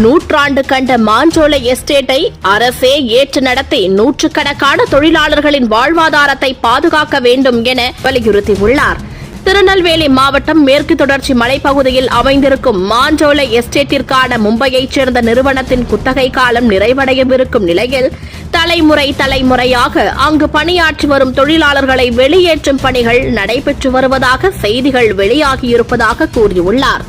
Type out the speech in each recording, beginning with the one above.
நூற்றாண்டு கண்ட மாஞ்சோலை எஸ்டேட்டை அரசே ஏற்று நடத்தி நூற்றுக்கணக்கான தொழிலாளர்களின் வாழ்வாதாரத்தை பாதுகாக்க வேண்டும் என வலியுறுத்தியுள்ளார். திருநெல்வேலி மாவட்டம் மேற்கு தொடர்ச்சி மலைப்பகுதியில் அமைந்திருக்கும் மாஞ்சோலை எஸ்டேட்டிற்கான மும்பையைச் சேர்ந்த நிறுவனத்தின் குத்தகை காலம் நிறைவடையவிருக்கும் நிலையில் தலைமுறையாக அங்கு பணியாற்றி வரும் தொழிலாளர்களை வெளியேற்றும் பணிகள் நடைபெற்று வருவதாக செய்திகள் வெளியாகியிருப்பதாக கூறியுள்ளார்.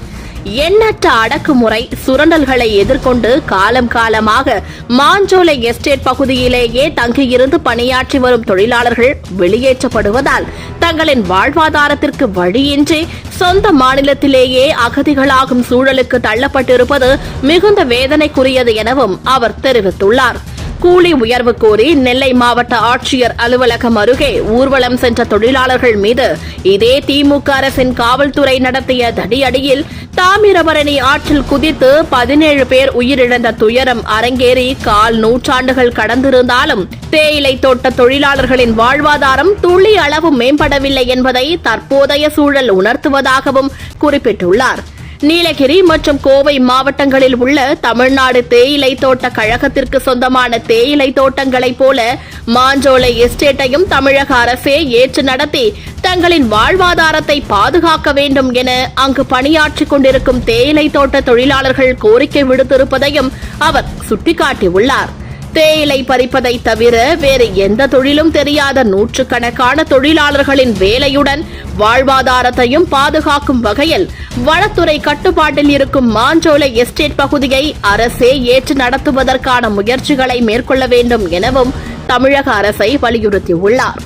எண்ணற்ற அடக்குமுறை சுரண்டல்களை எதிர்கொண்டு காலமாக மாஞ்சோலை எஸ்டேட் பகுதியிலேயே தங்கியிருந்து பணியாற்றி வரும் தொழிலாளர்கள் வெளியேற்றப்படுவதால் தங்களின் வாழ்வாதாரத்திற்கு வழியின்றி சொந்த மாநிலத்திலேயே அகதிகளாகும் சூழலுக்கு தள்ளப்பட்டிருப்பது மிகுந்த வேதனைக்குரியது எனவும் அவர் தெரிவித்துள்ளார். கூலி உயர்வு கோரி நெல்லை மாவட்ட ஆட்சியர் அலுவலகம் அருகே ஊர்வலம் சென்ற தொழிலாளர்கள் மீது இதே திமுக அரசின் காவல்துறை நடத்திய தடியடியில் தாமிரபரணி ஆற்றில் குதித்து 17 பேர் உயிரிழந்த துயரம் அரங்கேறி கால் நூற்றாண்டுகள் கடந்திருந்தாலும் தேயிலை தோட்ட தொழிலாளர்களின் வாழ்வாதாரம் துளி அளவு மேம்படவில்லை என்பதை தற்போதைய சூழல் உணர்த்துவதாகவும் குறிப்பிட்டுள்ளார். நீலகிரி மற்றும் கோவை மாவட்டங்களில் உள்ள தமிழ்நாடு தேயிலை தோட்ட கழகத்திற்கு சொந்தமான தேயிலை தோட்டங்களைப் போல மாஞ்சோலை எஸ்டேட்டையும் தமிழக அரசே ஏற்று நடத்தி தங்களின் வாழ்வாதாரத்தை பாதுகாக்க வேண்டும் என அங்கு பணியாற்றிக் கொண்டிருக்கும் தேயிலை தோட்ட தொழிலாளர்கள் கோரிக்கை விடுத்திருப்பதையும் அவர் சுட்டிக்காட்டியுள்ளார். தேயிலை பறிப்பதை தவிர வேறு எந்த தொழிலும் தெரியாத நூற்றுக்கணக்கான தொழிலாளர்களின் வேலையுடன் வாழ்வாதாரத்தையும் பாதுகாக்கும் வகையில் வனத்துறை கட்டுப்பாட்டில் இருக்கும் மாஞ்சோலை எஸ்டேட் பகுதியை அரசே ஏற்று நடத்துவதற்கான முயற்சிகளை மேற்கொள்ள வேண்டும் எனவும் தமிழக அரசை வலியுறுத்தியுள்ளார்.